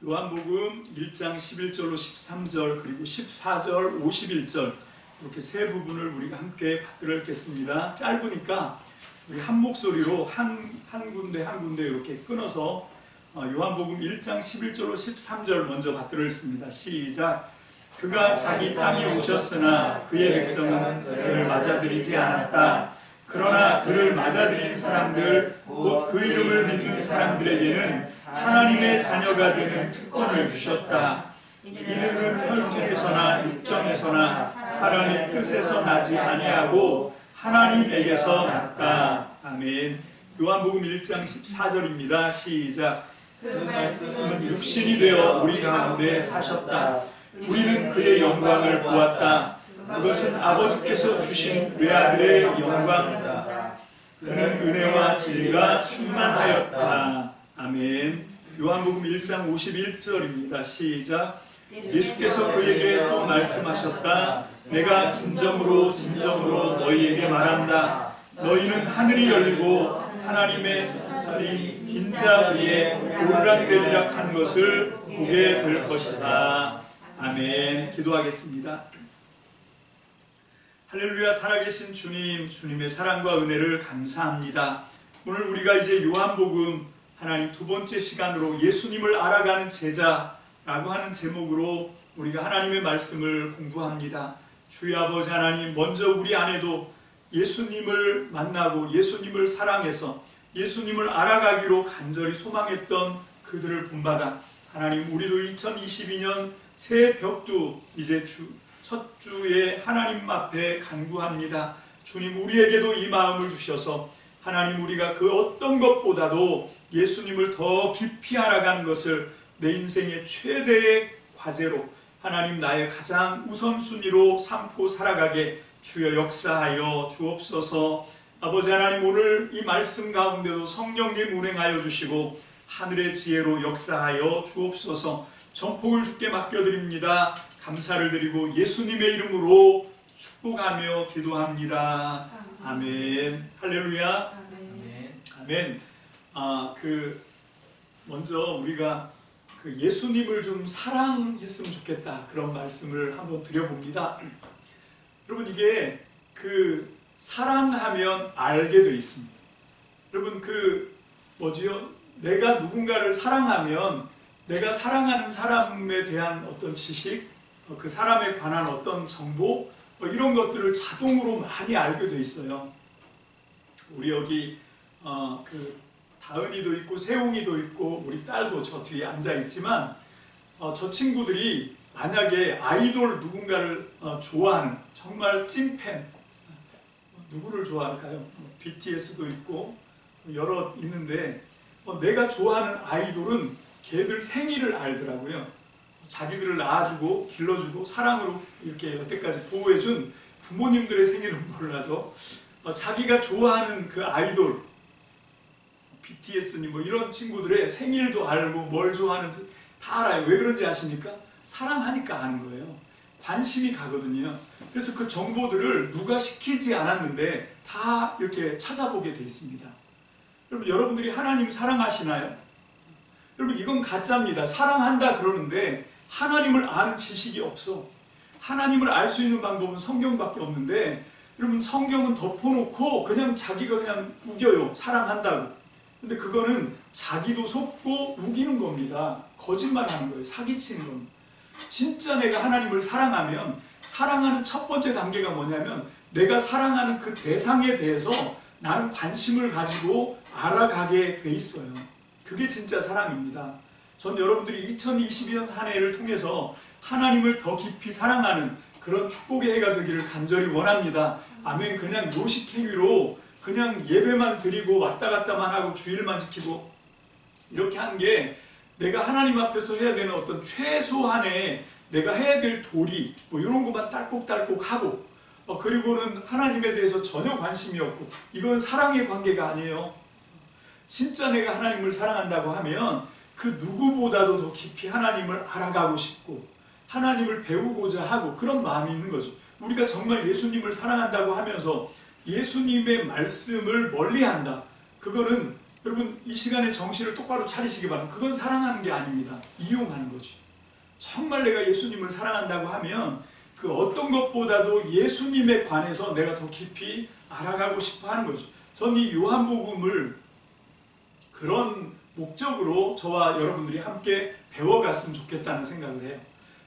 요한복음 1장 11절로 13절 그리고 14절 51절 이렇게 세 부분을 우리가 함께 받들어 읽겠습니다. 짧으니까 우리 한 목소리로 한 군데 한 군데 이렇게 끊어서 요한복음 1장 11절로 13절 먼저 받들어 읽습니다. 시작. 그가 자기 땅에 오셨으나 그의 백성은 그를 맞아들이지 않았다. 그러나 그를 맞아들인 사람들 곧 그 이름을 믿는 사람들에게는 하나님의 자녀가 되는 특권을 주셨다. 이들은 혈통에서나 육정에서나 사람의 뜻에서 나지 아니하고 하나님에게서 났다. 아멘. 요한복음 1장 14절입니다. 시작. 그 말씀은 육신이 되어 우리 가운데 사셨다. 우리는 그의 영광을 보았다. 그것은 아버지께서 주신 외아들의 영광이다. 그는 은혜와 진리가 충만하였다. 아멘. 요한복음 1장 51절입니다. 시작. 예수께서 그에게 또 말씀하셨다. 내가 진정으로 너희에게 말한다. 너희는 하늘이 열리고 하나님의 살인 인자 위에 오르락내리락 한 것을 보게 될 것이다. 아멘. 기도하겠습니다. 할렐루야. 살아계신 주님, 주님의 사랑과 은혜를 감사합니다. 오늘 우리가 이제 요한복음 하나님 두 번째 시간으로 예수님을 알아가는 제자라고 하는 제목으로 우리가 하나님의 말씀을 공부합니다. 주의 아버지 하나님, 먼저 우리 안에도 예수님을 만나고 예수님을 사랑해서 예수님을 알아가기로 간절히 소망했던 그들을 본받아 하나님, 우리도 2022년 새 벽두 이제 첫 주에 하나님 앞에 간구합니다. 주님, 우리에게도 이 마음을 주셔서 하나님, 우리가 그 어떤 것보다도 예수님을 더 깊이 알아가는 것을 내 인생의 최대의 과제로 하나님, 나의 가장 우선순위로 삼고 살아가게 주여 역사하여 주옵소서. 아버지 하나님, 오늘 이 말씀 가운데도 성령님 운행하여 주시고 하늘의 지혜로 역사하여 주옵소서. 전폭을 주께 맡겨드립니다. 감사를 드리고 예수님의 이름으로 축복하며 기도합니다. 아멘. 할렐루야. 아멘. 먼저 우리가 예수님을 좀 사랑했으면 좋겠다, 그런 말씀을 한번 드려봅니다. 여러분, 이게 사랑하면 알게 돼 있습니다. 여러분, 내가 누군가를 사랑하면 내가 사랑하는 사람에 대한 어떤 지식, 그 사람에 관한 어떤 정보, 이런 것들을 자동으로 많이 알게 돼 있어요. 우리 여기 다은이도 있고 세웅이도 있고 우리 딸도 저 뒤에 앉아 있지만 저 친구들이 만약에 아이돌 누군가를 좋아하는 정말 찐팬, 누구를 좋아할까요? BTS도 있고 여러 있는데 내가 좋아하는 아이돌은 걔들 생일을 알더라고요. 자기들을 낳아주고 길러주고 사랑으로 이렇게 여태까지 보호해준 부모님들의 생일은 몰라도 자기가 좋아하는 그 아이돌 BTS니 이런 친구들의 생일도 알고 뭘 좋아하는지 다 알아요. 왜 그런지 아십니까? 사랑하니까 아는 거예요. 관심이 가거든요. 그래서 그 정보들을 누가 시키지 않았는데 다 이렇게 찾아보게 돼 있습니다. 여러분, 여러분들이 하나님 사랑하시나요? 여러분, 이건 가짜입니다. 사랑한다 그러는데 하나님을 아는 지식이 없어. 하나님을 알 수 있는 방법은 성경밖에 없는데, 여러분, 성경은 덮어놓고 그냥 자기가 그냥 우겨요. 사랑한다고. 근데 그거는 자기도 속고 우기는 겁니다. 거짓말하는 거예요. 사기치는 겁니다. 진짜 내가 하나님을 사랑하면 사랑하는 첫 번째 단계가 뭐냐면 내가 사랑하는 그 대상에 대해서 나는 관심을 가지고 알아가게 돼 있어요. 그게 진짜 사랑입니다. 전 여러분들이 2022년 한 해를 통해서 하나님을 더 깊이 사랑하는 그런 축복의 해가 되기를 간절히 원합니다. 아멘. 그냥 요식 행위로 그냥 예배만 드리고 왔다 갔다만 하고 주일만 지키고 이렇게 한 게 내가 하나님 앞에서 해야 되는 어떤 최소한의 내가 해야 될 도리 이런 것만 딸꾹딸꾹 하고 그리고는 하나님에 대해서 전혀 관심이 없고, 이건 사랑의 관계가 아니에요. 진짜 내가 하나님을 사랑한다고 하면 그 누구보다도 더 깊이 하나님을 알아가고 싶고 하나님을 배우고자 하고 그런 마음이 있는 거죠. 우리가 정말 예수님을 사랑한다고 하면서 예수님의 말씀을 멀리한다. 그거는 여러분 이 시간에 정신을 똑바로 차리시기 바랍니다. 그건 사랑하는 게 아닙니다. 이용하는 거지. 정말 내가 예수님을 사랑한다고 하면 그 어떤 것보다도 예수님에 관해서 내가 더 깊이 알아가고 싶어 하는 거죠. 전 이 요한복음을 그런 목적으로 저와 여러분들이 함께 배워갔으면 좋겠다는 생각을 해요.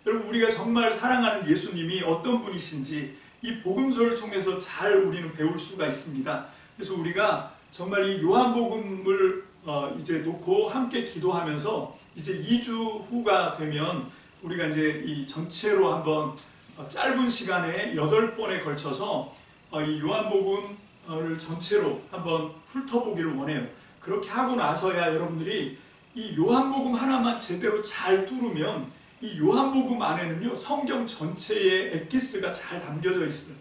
여러분 우리가 정말 사랑하는 예수님이 어떤 분이신지 이 복음서를 통해서 잘 우리는 배울 수가 있습니다. 그래서 우리가 정말 이 요한복음을 이제 놓고 함께 기도하면서 이제 2주 후가 되면 우리가 이제 이 전체로 한번 짧은 시간에 8번에 걸쳐서 이 요한복음을 전체로 한번 훑어보기를 원해요. 그렇게 하고 나서야 여러분들이 이 요한복음 하나만 제대로 잘 뚫으면 이 요한복음 안에는요 성경 전체의 엑기스가 잘 담겨져 있어요.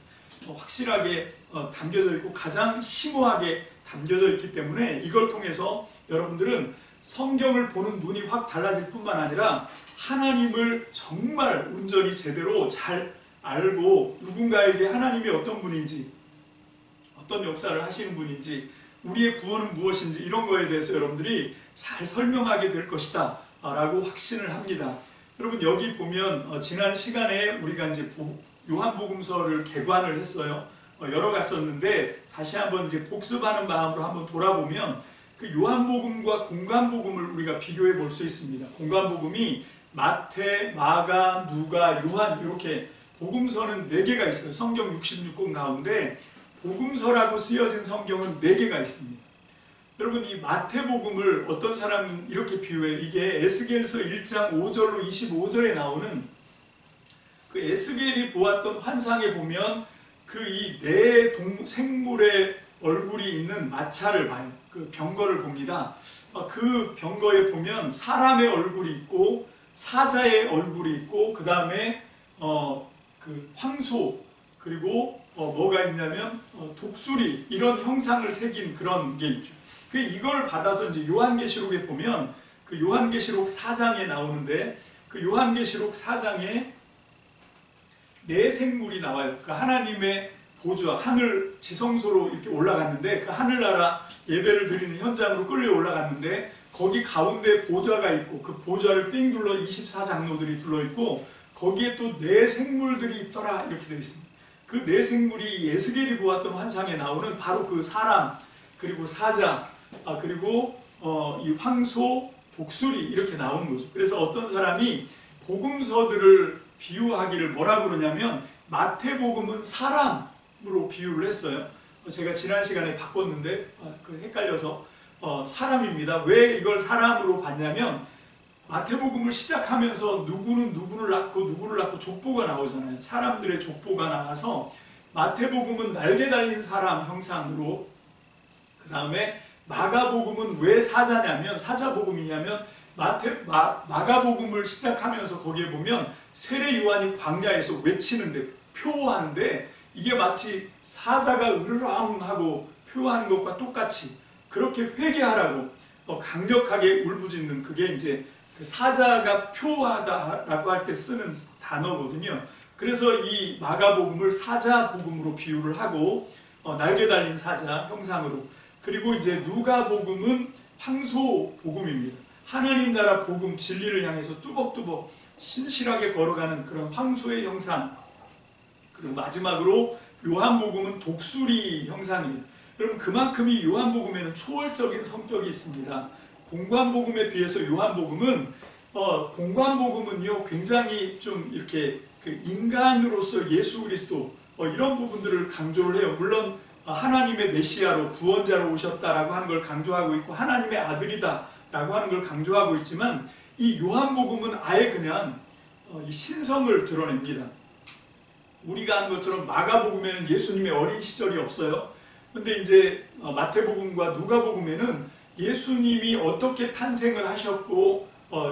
확실하게 담겨져 있고 가장 심오하게 담겨져 있기 때문에 이걸 통해서 여러분들은 성경을 보는 눈이 확 달라질 뿐만 아니라 하나님을 정말 온전히 제대로 잘 알고 누군가에게 하나님이 어떤 분인지 어떤 역사를 하시는 분인지 우리의 구원은 무엇인지 이런 거에 대해서 여러분들이 잘 설명하게 될 것이다 라고 확신을 합니다. 여러분 여기 보면 지난 시간에 우리가 이제 요한복음서를 개관을 했어요. 열어갔었는데 다시 한번 이제 복습하는 마음으로 한번 돌아보면 그 요한복음과 공관복음을 우리가 비교해 볼 수 있습니다. 공관복음이 마태, 마가, 누가, 요한 이렇게 복음서는 4개가 있어요. 성경 66권 가운데 복음서라고 쓰여진 성경은 4개가 있습니다. 여러분 이 마태복음을 어떤 사람은 이렇게 비유해요. 이게 에스겔서 1장 5절로 25절에 나오는 그 에스겔이 보았던 환상에 보면 그 이 네 생물의 얼굴이 있는 마차를 봐요. 그 병거를 봅니다. 그 병거에 보면 사람의 얼굴이 있고 사자의 얼굴이 있고 그 다음에 그 황소 그리고 뭐가 있냐면 독수리 이런 형상을 새긴 그런 게 있죠. 이걸 받아서 이제 요한계시록에 보면 그 요한계시록 4장에 나오는데 그 요한계시록 4장에 네 생물이 나와요. 그 하나님의 보좌, 하늘 지성소로 이렇게 올라갔는데 그 하늘나라 예배를 드리는 현장으로 끌려 올라갔는데 거기 가운데 보좌가 있고 그 보좌를 삥 둘러 24장로들이 둘러있고 거기에 또 네 생물들이 있더라 이렇게 되어 있습니다. 그 네 생물이 에스겔이 보았던 환상에 나오는 바로 그 사람 그리고 사자 그리고 이 황소, 독수리 이렇게 나오는 거죠. 그래서 어떤 사람이 복음서들을 비유하기를 뭐라고 그러냐면 마태복음은 사람으로 비유를 했어요. 제가 지난 시간에 바꿨는데 헷갈려서 사람입니다. 왜 이걸 사람으로 봤냐면 마태복음을 시작하면서 누구는 누구를 낳고 족보가 나오잖아요. 사람들의 족보가 나와서 마태복음은 날개 달린 사람 형상으로 그 다음에 마가복음은 왜 사자냐면 사자복음이냐면 마가복음을 시작하면서 거기에 보면 세례 요한이 광야에서 외치는데 표하는데 이게 마치 사자가 으르렁하고 표하는 것과 똑같이 그렇게 회개하라고 강력하게 울부짖는 그게 이제 그 사자가 표하다라고 할 때 쓰는 단어거든요. 그래서 이 마가복음을 사자복음으로 비유를 하고 날개 달린 사자 형상으로 그리고 이제 누가복음은 황소복음입니다. 하나님 나라 복음 진리를 향해서 뚜벅뚜벅 신실하게 걸어가는 그런 황소의 형상 그리고 마지막으로 요한복음은 독수리 형상이에요. 여러분 그만큼 이 요한복음에는 초월적인 성격이 있습니다. 공관복음에 비해서 요한복음은 공관복음은요 굉장히 좀 이렇게 그 인간으로서 예수 그리스도 이런 부분들을 강조를 해요. 물론 하나님의 메시아로 구원자로 오셨다라고 하는 걸 강조하고 있고 하나님의 아들이다 라고 하는 걸 강조하고 있지만 이 요한복음은 아예 그냥 이 신성을 드러냅니다. 우리가 한 것처럼 마가복음에는 예수님의 어린 시절이 없어요. 근데 이제 마태복음과 누가복음에는 예수님이 어떻게 탄생을 하셨고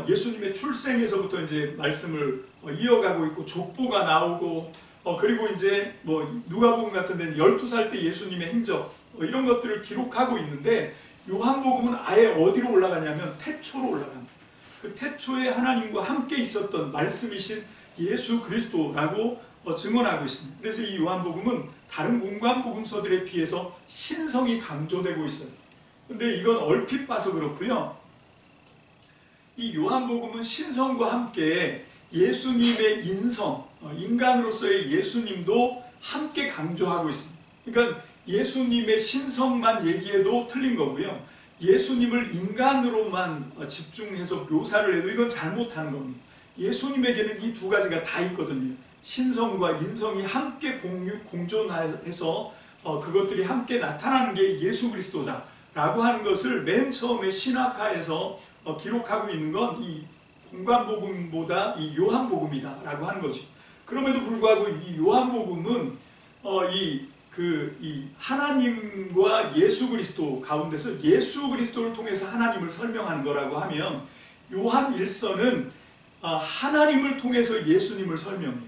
예수님의 출생에서부터 이제 말씀을 이어가고 있고 족보가 나오고 그리고 이제 뭐 누가복음 같은 데는 12살 때 예수님의 행적 이런 것들을 기록하고 있는데 요한복음은 아예 어디로 올라가냐면 태초로 올라갑니다. 그 태초에 하나님과 함께 있었던 말씀이신 예수 그리스도라고 증언하고 있습니다. 그래서 이 요한복음은 다른 공관복음서들에 비해서 신성이 강조되고 있어요. 근데 이건 얼핏 봐서 그렇고요. 이 요한복음은 신성과 함께 예수님의 인성, 인간으로서의 예수님도 함께 강조하고 있습니다. 그러니까 예수님의 신성만 얘기해도 틀린 거고요. 예수님을 인간으로만 집중해서 묘사를 해도 이건 잘못하는 겁니다. 예수님에게는 이 두 가지가 다 있거든요. 신성과 인성이 함께 공존해서 그것들이 함께 나타나는 게 예수 그리스도다 라고 하는 것을 맨 처음에 신학화에서 기록하고 있는 건 이 공관복음보다 이 요한복음이다 라고 하는 거죠. 그럼에도 불구하고 이 요한복음은 이 하나님과 예수 그리스도 가운데서 예수 그리스도를 통해서 하나님을 설명하는 거라고 하면, 요한 1서는 하나님을 통해서 예수님을 설명해요.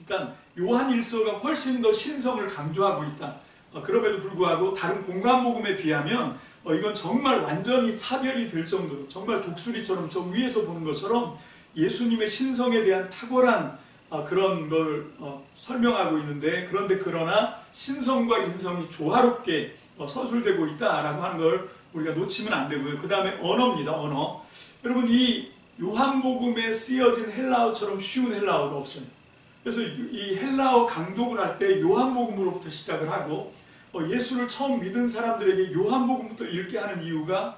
그러니까 요한 1서가 훨씬 더 신성을 강조하고 있다. 그럼에도 불구하고 다른 공관복음에 비하면 이건 정말 완전히 차별이 될 정도로, 정말 독수리처럼 저 위에서 보는 것처럼 예수님의 신성에 대한 탁월한 그런 걸 설명하고 있는데, 그러나 신성과 인성이 조화롭게 서술되고 있다라고 하는 걸 우리가 놓치면 안 되고요. 그 다음에 언어입니다. 언어. 여러분, 이 요한복음에 쓰여진 헬라어처럼 쉬운 헬라어가 없어요. 그래서 이 헬라어 강독을 할 때 요한복음으로부터 시작을 하고, 예수를 처음 믿은 사람들에게 요한복음부터 읽게 하는 이유가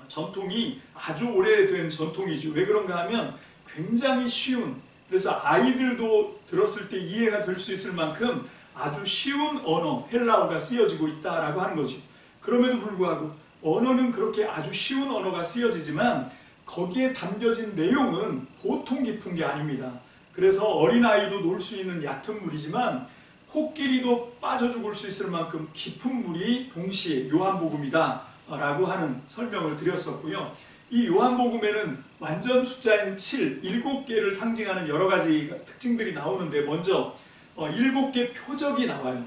전통이 아주 오래된 전통이죠. 왜 그런가 하면 굉장히 쉬운, 그래서 아이들도 들었을 때 이해가 될 수 있을 만큼 아주 쉬운 언어, 헬라어가 쓰여지고 있다라고 하는 거죠. 그럼에도 불구하고 언어는 그렇게 아주 쉬운 언어가 쓰여지지만 거기에 담겨진 내용은 보통 깊은 게 아닙니다. 그래서 어린아이도 놀 수 있는 얕은 물이지만 코끼리도 빠져 죽을 수 있을 만큼 깊은 물이 동시에 요한복음이다 라고 하는 설명을 드렸었고요. 이 요한복음에는 완전 숫자인 7, 7개를 상징하는 여러 가지 특징들이 나오는데, 먼저 7개 표적이 나와요.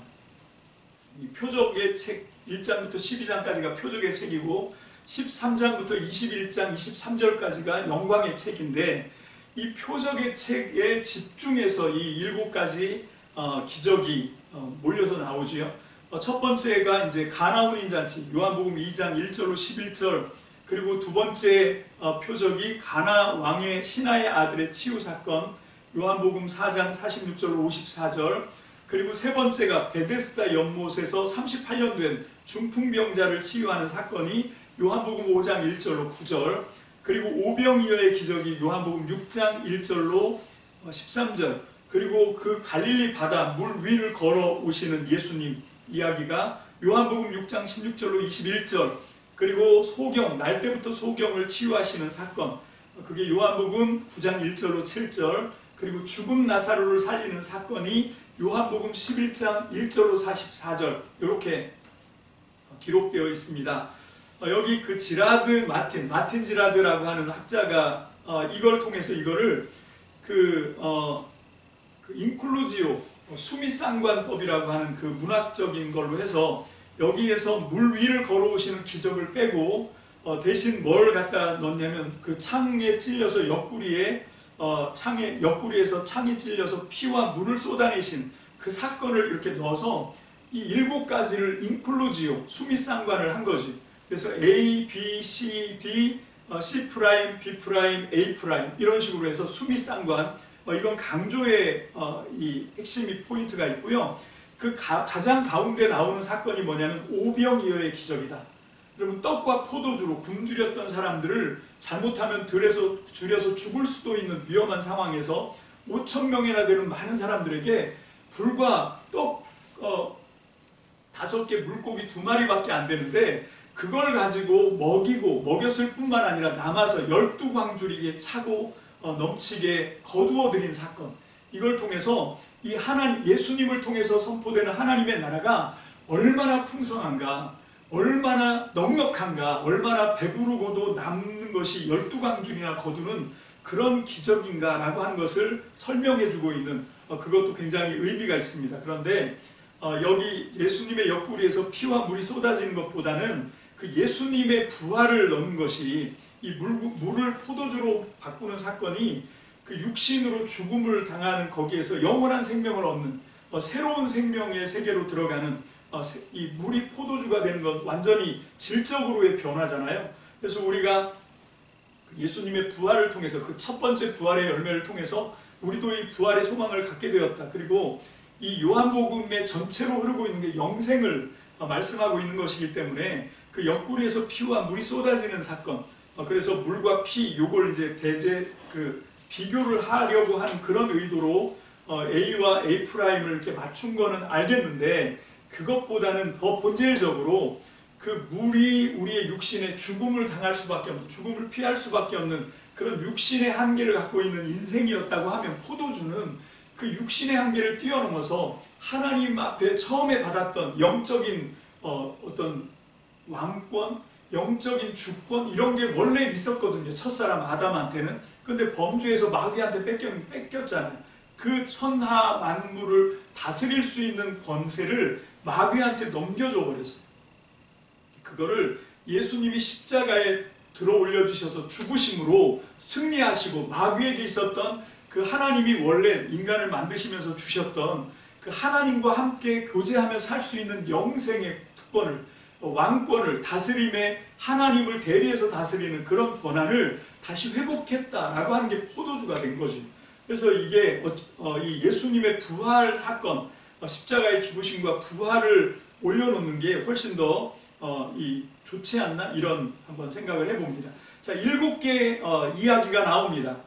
이 표적의 책 1장부터 12장까지가 표적의 책이고, 13장부터 21장 23절까지가 영광의 책인데, 이 표적의 책에 집중해서 이 7가지 기적이 몰려서 나오지요. 첫 번째가 이제 가나운인 잔치, 요한복음 2장 1절로 11절, 그리고 두 번째 표적이 가나 왕의 신하의 아들의 치유 사건, 요한복음 4장 46절로 54절, 그리고 세 번째가 베데스다 연못에서 38년 된 중풍병자를 치유하는 사건이 요한복음 5장 1절로 9절, 그리고 오병이어의 기적이 요한복음 6장 1절로 13절, 그리고 그 갈릴리 바다 물 위를 걸어 오시는 예수님 이야기가 요한복음 6장 16절로 21절, 그리고 소경, 날 때부터 소경을 치유하시는 사건, 그게 요한복음 9장 1절로 7절, 그리고 죽은 나사로를 살리는 사건이 요한복음 11장 1절로 44절, 이렇게 기록되어 있습니다. 여기 그 지라드 마틴 지라드라고 하는 학자가 이걸 통해서 이거를 그 인클루지오 수미상관법이라고 하는 그 문학적인 걸로 해서 여기에서 물 위를 걸어오시는 기적을 빼고 대신 뭘 갖다 넣냐면 그 창에 찔려서 옆구리에서 창이 찔려서 피와 물을 쏟아내신 그 사건을 이렇게 넣어서 이 7가지를 인클루지오 수미상관을 한 거지. 그래서 A, B, C, D, C', B', A' 이런 식으로 해서 수미상관, 이건 강조의 이 핵심이 포인트가 있고요. 그 가장 가운데 나오는 사건이 뭐냐면 오병이어의 기적이다. 여러분, 떡과 포도주로 굶주렸던 사람들을 잘못하면 들에서 줄여서 죽을 수도 있는 위험한 상황에서 5,000명이나 되는 많은 사람들에게 불과 떡 5개, 물고기 2마리밖에 안 되는데 그걸 가지고 먹였을 뿐만 아니라 남아서 12광주리에 차고 넘치게 거두어들인 사건, 이걸 통해서 이 하나님, 예수님을 통해서 선포되는 하나님의 나라가 얼마나 풍성한가, 얼마나 넉넉한가, 얼마나 배부르고도 남는 것이 12광주리나 거두는 그런 기적인가 라고 하는 것을 설명해주고 있는, 그것도 굉장히 의미가 있습니다. 그런데 여기 예수님의 옆구리에서 피와 물이 쏟아지는 것보다는 그 예수님의 부활을 넣는 것이, 이 물을 포도주로 바꾸는 사건이 그 육신으로 죽음을 당하는 거기에서 영원한 생명을 얻는 새로운 생명의 세계로 들어가는 이 물이 포도주가 되는 건 완전히 질적으로의 변화잖아요. 그래서 우리가 예수님의 부활을 통해서 그 첫 번째 부활의 열매를 통해서 우리도 이 부활의 소망을 갖게 되었다. 그리고 이 요한복음의 전체로 흐르고 있는 게 영생을 말씀하고 있는 것이기 때문에 그 옆구리에서 피와 물이 쏟아지는 사건, 그래서 물과 피 요걸 이제 비교를 하려고 하는 그런 의도로 A와 A 프라임을 이렇게 맞춘 거는 알겠는데, 그것보다는 더 본질적으로 그 물이 우리의 육신에 죽음을 당할 수밖에 없는, 죽음을 피할 수밖에 없는 그런 육신의 한계를 갖고 있는 인생이었다고 하면, 포도주는 그 육신의 한계를 뛰어넘어서 하나님 앞에 처음에 받았던 영적인 어떤 왕권, 영적인 주권 이런 게 원래 있었거든요. 첫사람 아담한테는. 근데 범죄에서 마귀한테 뺏겼잖아요. 그 천하 만물을 다스릴 수 있는 권세를 마귀한테 넘겨줘 버렸어요. 그거를 예수님이 십자가에 들어 올려주셔서 죽으심으로 승리하시고, 마귀에게 있었던 그 하나님이 원래 인간을 만드시면서 주셨던 그 하나님과 함께 교제하며 살 수 있는 영생의 특권을, 왕권을, 다스림의 하나님을 대리해서 다스리는 그런 권한을 다시 회복했다라고 하는 게 포도주가 된 거죠. 그래서 이게 이 예수님의 부활 사건, 십자가의 죽으심과 부활을 올려놓는 게 훨씬 더 좋지 않나, 이런 한번 생각을 해봅니다. 자, 7개의 이야기가 나옵니다.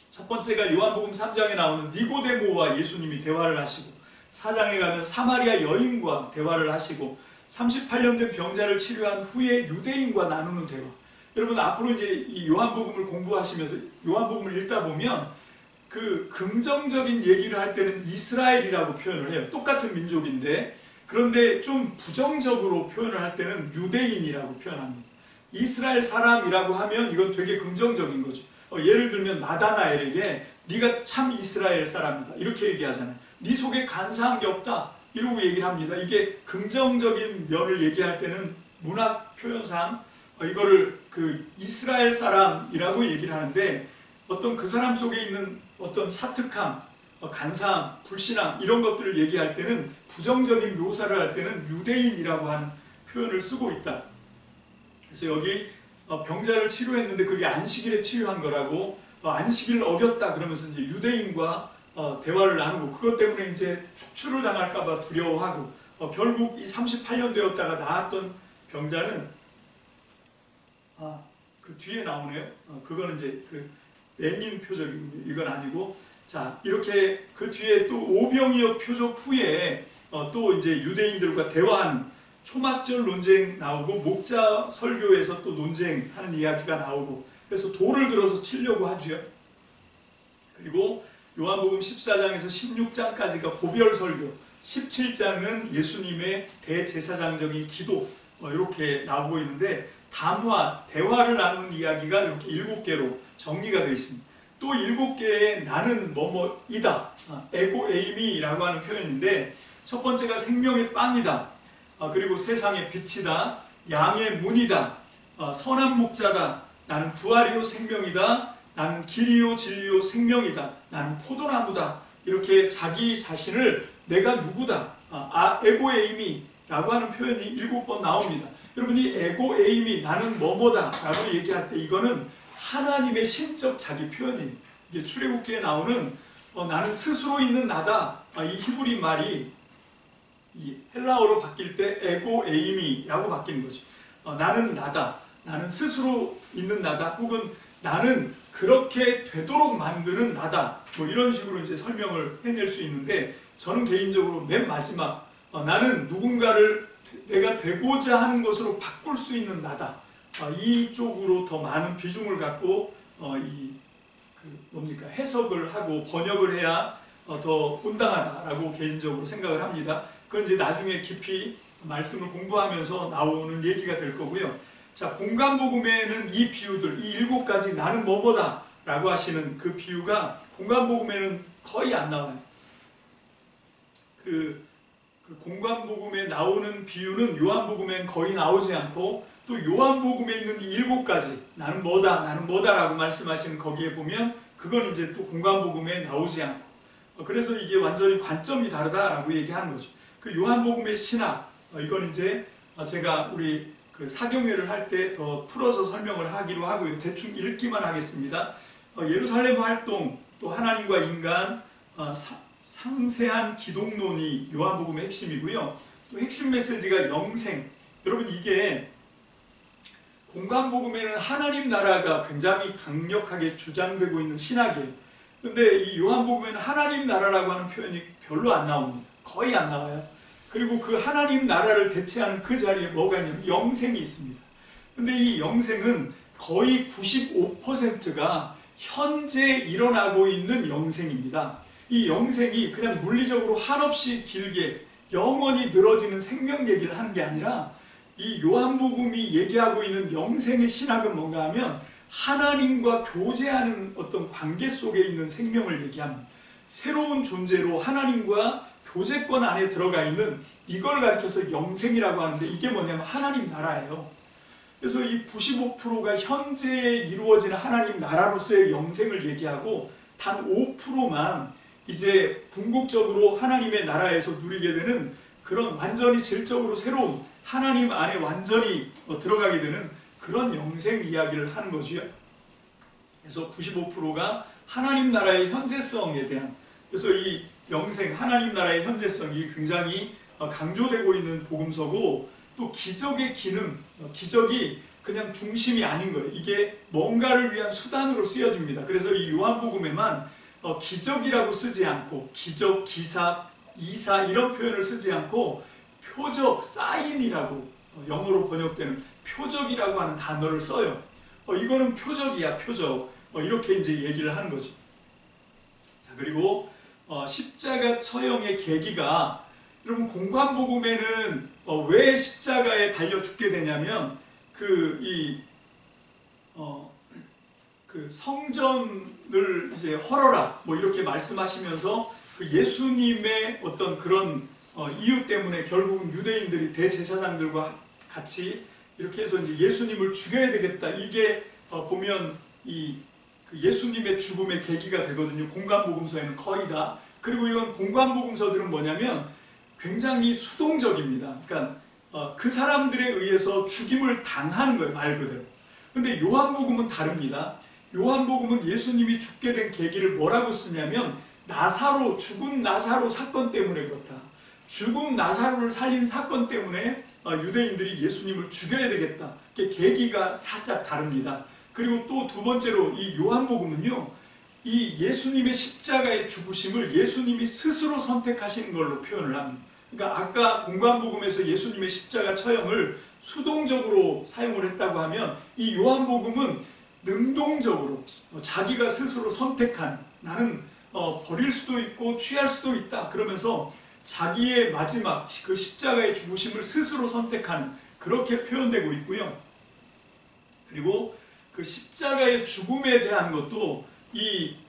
첫 번째가 요한복음 3장에 나오는 니고데모와 예수님이 대화를 하시고, 4장에 가면 사마리아 여인과 대화를 하시고, 38년 된 병자를 치료한 후에 유대인과 나누는 대화. 여러분, 앞으로 이제 이 요한복음을 공부하시면서 요한복음을 읽다 보면 그 긍정적인 얘기를 할 때는 이스라엘이라고 표현을 해요. 똑같은 민족인데, 그런데 좀 부정적으로 표현을 할 때는 유대인이라고 표현합니다. 이스라엘 사람이라고 하면 이건 되게 긍정적인 거죠. 예를 들면 나다나엘에게 네가 참 이스라엘 사람이다 이렇게 얘기하잖아요. 네 속에 간사한 게 없다 이러고 얘기를 합니다. 이게 긍정적인 면을 얘기할 때는 문학 표현상 이거를 그 이스라엘 사람이라고 얘기를 하는데, 어떤 그 사람 속에 있는 어떤 사특함, 간사함, 불신함 이런 것들을 얘기할 때는, 부정적인 묘사를 할 때는 유대인이라고 하는 표현을 쓰고 있다. 그래서 여기 병자를 치료했는데 그게 안식일에 치료한 거라고, 안식일을 어겼다 그러면서 이제 유대인과 대화를 나누고, 그것 때문에 이제 축출을 당할까봐 두려워하고, 결국 이 38년 되었다가 나았던 병자는 그 뒤에 나오네요. 그거는 이제 그 레닌 표적입니다. 이건 아니고, 자, 이렇게 그 뒤에 또 오병이어 표적 후에 또 이제 유대인들과 대화하는 초막절 논쟁 나오고, 목자 설교에서 또 논쟁하는 이야기가 나오고, 그래서 돌을 들어서 치려고 하죠. 그리고 요한복음 14장에서 16장까지가 고별 설교, 17장은 예수님의 대제사장적인 기도, 이렇게 나오고 있는데, 담화, 대화를 나누는 이야기가 이렇게 7개로 정리가 되어 있습니다. 또 7개의 나는 뭐뭐이다, 에고 에이미라고 하는 표현인데, 첫 번째가 생명의 빵이다, 그리고 세상의 빛이다, 양의 문이다, 선한 목자다, 나는 부활이요 생명이다, 나는 길이요 진리요 생명이다, 나는 포도나무다, 이렇게 자기 자신을 내가 누구다, 에고 에이미라고 하는 표현이 7번 나옵니다. 여러분이 에고 에이미, 나는 뭐뭐다 라고 얘기할 때 이거는 하나님의 신적 자기 표현이에요. 이게 출애굽기에 나오는 나는 스스로 있는 나다, 이 히브리 말이 이 헬라어로 바뀔 때 에고 에이미라고 바뀌는 거죠. 나는 나다, 나는 스스로 있는 나다, 혹은 나는 그렇게 되도록 만드는 나다, 뭐 이런 식으로 이제 설명을 해낼 수 있는데, 저는 개인적으로 맨 마지막 나는 누군가를 내가 되고자 하는 것으로 바꿀 수 있는 나다, 이쪽으로 더 많은 비중을 갖고 해석을 하고 번역을 해야 더 온당하다라고 개인적으로 생각을 합니다. 그건 이제 나중에 깊이 말씀을 공부하면서 나오는 얘기가 될 거고요. 자, 공간복음에는 이 비유들, 이 7가지 나는 뭐뭐다 라고 하시는 그 비유가 공간복음에는 거의 안 나와요. 그 공간복음에 나오는 비유는 요한복음엔 거의 나오지 않고, 또 요한복음에 있는 이 7가지 나는 뭐다, 나는 뭐다라고 말씀하시는 거기에 보면 그건 이제 또 공간복음에 나오지 않고, 그래서 이게 완전히 관점이 다르다라고 얘기하는 거죠. 그 요한복음의 신학, 이건 이제 제가 우리 그 사경회를 할 때 더 풀어서 설명을 하기로 하고요. 대충 읽기만 하겠습니다. 예루살렘 활동, 또 하나님과 인간, 상세한 기독론이 요한복음의 핵심이고요. 또 핵심 메시지가 영생. 여러분, 이게 공관복음에는 하나님 나라가 굉장히 강력하게 주장되고 있는 신학이에요. 근데 이 요한복음에는 하나님 나라라고 하는 표현이 별로 안 나옵니다. 거의 안 나와요. 그리고 그 하나님 나라를 대체하는 그 자리에 뭐가 있냐면 영생이 있습니다. 근데 이 영생은 거의 95%가 현재 일어나고 있는 영생입니다. 이 영생이 그냥 물리적으로 한없이 길게 영원히 늘어지는 생명 얘기를 하는 게 아니라, 이 요한복음이 얘기하고 있는 영생의 신학은 뭔가 하면 하나님과 교제하는 어떤 관계 속에 있는 생명을 얘기합니다. 새로운 존재로 하나님과 교제권 안에 들어가 있는, 이걸 가리켜서 영생이라고 하는데, 이게 뭐냐면 하나님 나라예요. 그래서 이 95%가 현재에 이루어지는 하나님 나라로서의 영생을 얘기하고, 단 5%만 이제 궁극적으로 하나님의 나라에서 누리게 되는 그런 완전히 질적으로 새로운 하나님 안에 완전히 들어가게 되는 그런 영생 이야기를 하는 거죠. 그래서 95%가 하나님 나라의 현재성에 대한, 그래서 이 영생, 하나님 나라의 현재성이 굉장히 강조되고 있는 복음서고, 또 기적의 기능, 기적이 그냥 중심이 아닌 거예요. 이게 뭔가를 위한 수단으로 쓰여집니다. 그래서 이 요한복음에만 기적이라고 쓰지 않고, 기적, 기사, 이사 이런 표현을 쓰지 않고 표적, 사인이라고 영어로 번역되는 표적이라고 하는 단어를 써요. 이거는 표적이야, 표적. 이렇게 이제 얘기를 하는 거죠. 자, 그리고 십자가 처형의 계기가, 여러분 공관복음에는 왜 십자가에 달려 죽게 되냐면 그 성전을 이제 헐어라 뭐 이렇게 말씀하시면서 그 예수님의 어떤 그런 이유 때문에 결국은 유대인들이 대제사장들과 같이 이렇게 해서 이제 예수님을 죽여야 되겠다. 이게 보면 그 예수님의 죽음의 계기가 되거든요. 공관복음서에는 거의 다. 그리고 이건 공관복음서들은 뭐냐면 굉장히 수동적입니다. 그러니까 그 사람들에 의해서 죽임을 당하는 거예요, 말 그대로. 근데 요한복음은 다릅니다. 요한복음은 예수님이 죽게 된 계기를 뭐라고 쓰냐면 나사로, 죽은 나사로 사건 때문에 그렇다. 죽은 나사로를 살린 사건 때문에 유대인들이 예수님을 죽여야 되겠다. 계기가 살짝 다릅니다. 그리고 또 두 번째로 이 요한복음은요, 이 예수님의 십자가의 죽으심을 예수님이 스스로 선택하신 걸로 표현을 합니다. 그러니까 아까 공관복음에서 예수님의 십자가 처형을 수동적으로 사용을 했다고 하면, 이 요한복음은 능동적으로 자기가 스스로 선택하는, 나는 버릴 수도 있고 취할 수도 있다 그러면서 자기의 마지막 그 십자가의 죽으심을 스스로 선택하는, 그렇게 표현되고 있고요. 그리고 그 십자가의 죽음에 대한 것도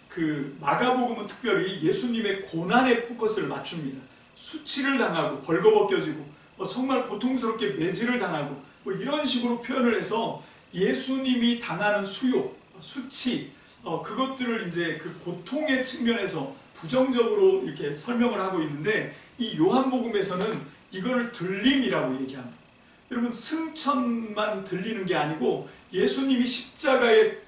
그 마가복음은 특별히 예수님의 고난에 포커스를 맞춥니다. 수치를 당하고 벌거벗겨지고 정말 고통스럽게 매질을 당하고 뭐 이런 식으로 표현을 해서 예수님이 당하는 수욕, 수치, 그것들을 이제 그 고통의 측면에서 부정적으로 이렇게 설명을 하고 있는데, 이 요한복음에서는 이거를 들림이라고 얘기합니다. 여러분, 승천만 들리는 게 아니고 예수님이 십자가에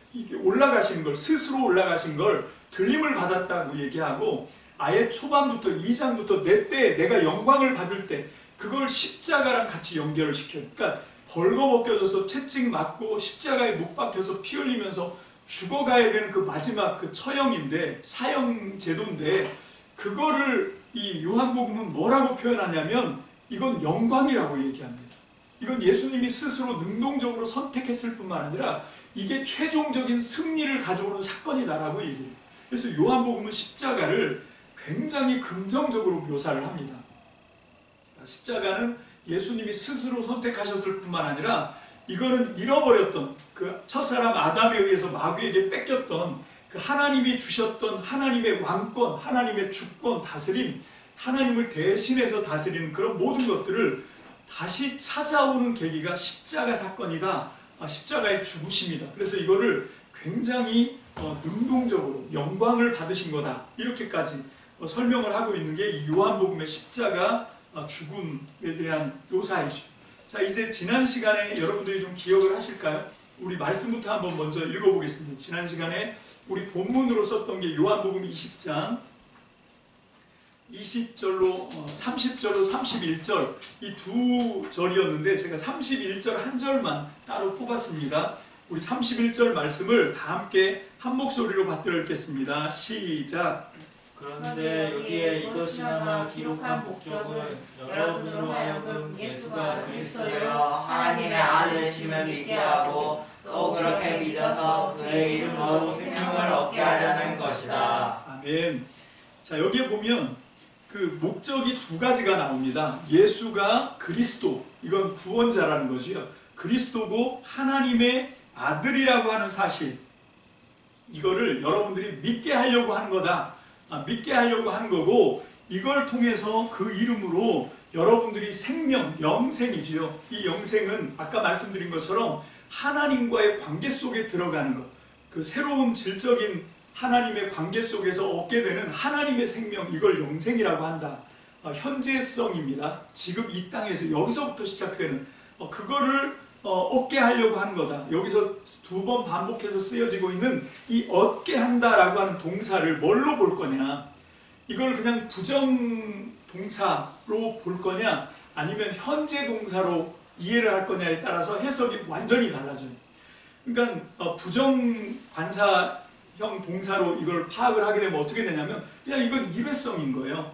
올라가신 걸, 스스로 올라가신 걸 들림을 받았다고 얘기하고, 아예 초반부터 2장부터 내 때 내가 영광을 받을 때 그걸 십자가랑 같이 연결을 시켜요. 그러니까 벌거벗겨져서 채찍 맞고 십자가에 못 박혀서 피 흘리면서 죽어가야 되는 그 마지막 그 처형인데, 사형 제도인데, 그거를 이 요한복음은 뭐라고 표현하냐면 이건 영광이라고 얘기합니다. 이건 예수님이 스스로 능동적으로 선택했을 뿐만 아니라 이게 최종적인 승리를 가져오는 사건이다라고 얘기해요. 그래서 요한복음은 십자가를 굉장히 긍정적으로 묘사를 합니다. 십자가는 예수님이 스스로 선택하셨을 뿐만 아니라 이거는 잃어버렸던 그 첫사람 아담에 의해서 마귀에게 뺏겼던 그 하나님이 주셨던 하나님의 왕권, 하나님의 주권, 다스림, 하나님을 대신해서 다스리는 그런 모든 것들을 다시 찾아오는 계기가 십자가 사건이다. 십자가의 죽으심이다. 그래서 이거를 굉장히 능동적으로 영광을 받으신 거다. 이렇게까지 설명을 하고 있는 게 이 요한복음의 십자가 죽음에 대한 묘사이죠. 자, 이제 지난 시간에 여러분들이 좀 기억을 하실까요? 우리 말씀부터 한번 먼저 읽어보겠습니다. 지난 시간에 우리 본문으로 썼던 게 요한복음 20장 20절로 30절로 31절 이 두 절이었는데 제가 31절 한 절만 따로 뽑았습니다. 우리 31절 말씀을 다 함께 한 목소리로 받들어 읽겠습니다. 시작. 그런데 여기에 이것이나마 기록한 목적은 여러분으로 하여금 예수가 그리스도여 하나님의 아들이심을 믿게 하고 또 그렇게 믿어서 그의 이름으로 생명을 얻게 하려는 것이다. 아멘. 자, 여기에 보면 그 목적이 두 가지가 나옵니다. 예수가 그리스도, 이건 구원자라는 거죠. 그리스도고 하나님의 아들이라고 하는 사실, 이거를 여러분들이 믿게 하려고 하는 거다. 믿게 하려고 하는 거고, 이걸 통해서 그 이름으로 여러분들이 생명, 영생이지요. 이 영생은 아까 말씀드린 것처럼 하나님과의 관계 속에 들어가는 것, 그 새로운 질적인 하나님의 관계 속에서 얻게 되는 하나님의 생명, 이걸 영생이라고 한다. 현재성입니다. 지금 이 땅에서 여기서부터 시작되는 그거를 얻게 하려고 하는 거다. 여기서 두 번 반복해서 쓰여지고 있는 이 얻게 한다라고 하는 동사를 뭘로 볼 거냐? 이걸 그냥 부정 동사로 볼 거냐? 아니면 현재 동사로 이해를 할 거냐에 따라서 해석이 완전히 달라져요. 그러니까 부정 관사형 동사로 이걸 파악을 하게 되면 어떻게 되냐면 그냥 이건 일회성인 거예요.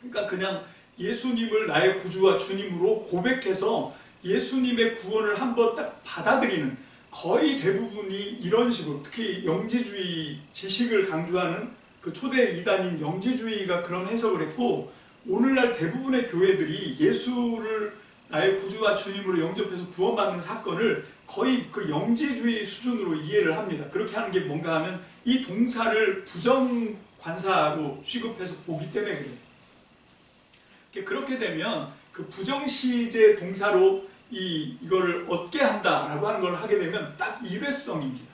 그러니까 그냥 예수님을 나의 구주와 주님으로 고백해서 예수님의 구원을 한번 딱 받아들이는, 거의 대부분이 이런 식으로, 특히 영지주의 지식을 강조하는 그 초대 이단인 영지주의가 그런 해석을 했고, 오늘날 대부분의 교회들이 예수를 나의 구주와 주님으로 영접해서 구원받는 사건을 거의 그 영지주의 수준으로 이해를 합니다. 그렇게 하는 게 뭔가 하면 이 동사를 부정 관사로 취급해서 보기 때문에 그래요. 그렇게 되면 그 부정시제 동사로 이거를 얻게 한다라고 하는 걸 하게 되면 딱 일회성입니다.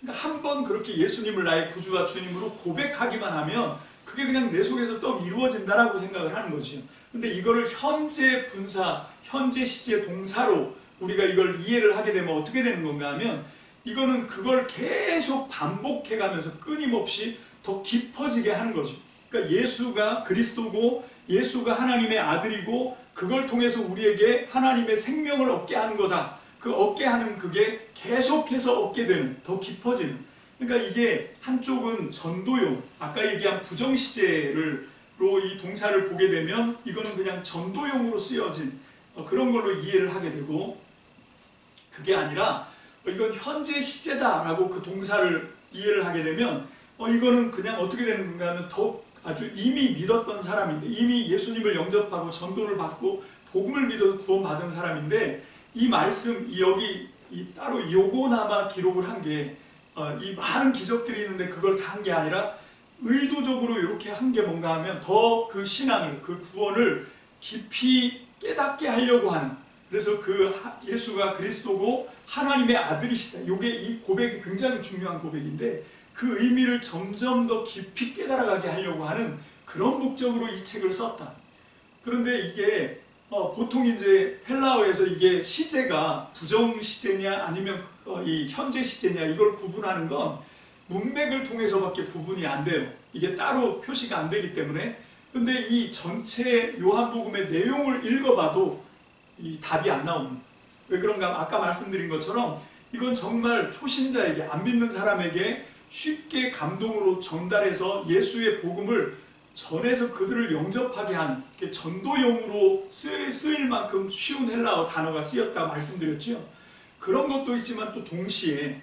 그러니까 한번 그렇게 예수님을 나의 구주와 주님으로 고백하기만 하면 그게 그냥 내 속에서 또 이루어진다라고 생각을 하는 거죠. 근데 이거를 현재 분사, 현재 시제 동사로 우리가 이걸 이해를 하게 되면 어떻게 되는 건가 하면 이거는 그걸 계속 반복해가면서 끊임없이 더 깊어지게 하는 거죠. 그러니까 예수가 그리스도고 예수가 하나님의 아들이고 그걸 통해서 우리에게 하나님의 생명을 얻게 하는 거다. 그 얻게 하는 그게 계속해서 얻게 되는, 더 깊어지는. 그러니까 이게 한쪽은 전도용, 아까 얘기한 부정시제로 이 동사를 보게 되면 이거는 그냥 전도용으로 쓰여진 그런 걸로 이해를 하게 되고, 그게 아니라 이건 현재 시제다라고 그 동사를 이해를 하게 되면 이거는 그냥 어떻게 되는 건가 하면 더 아주 이미 믿었던 사람인데, 이미 예수님을 영접하고 전도를 받고 복음을 믿어서 구원받은 사람인데, 이 말씀 여기 따로 요거나마 기록을 한 게 이 많은 기적들이 있는데 그걸 다 한 게 아니라 의도적으로 이렇게 한 게 뭔가 하면 더 그 신앙을, 그 구원을 깊이 깨닫게 하려고 하는, 그래서 그 예수가 그리스도고 하나님의 아들이시다. 요게 이 고백이 굉장히 중요한 고백인데 그 의미를 점점 더 깊이 깨달아가게 하려고 하는 그런 목적으로 이 책을 썼다. 그런데 이게 보통 이제 헬라어에서 이게 시제가 부정 시제냐 아니면 이 현재 시제냐 이걸 구분하는 건 문맥을 통해서밖에 구분이 안 돼요. 이게 따로 표시가 안 되기 때문에. 그런데 이 전체 요한복음의 내용을 읽어봐도 이 답이 안 나옵니다. 왜 그런가? 아까 말씀드린 것처럼 이건 정말 초신자에게, 안 믿는 사람에게 쉽게 감동으로 전달해서 예수의 복음을 전해서 그들을 영접하게 하는 전도용으로 쓰일 만큼 쉬운 헬라어 단어가 쓰였다고 말씀드렸죠. 그런 것도 있지만 또 동시에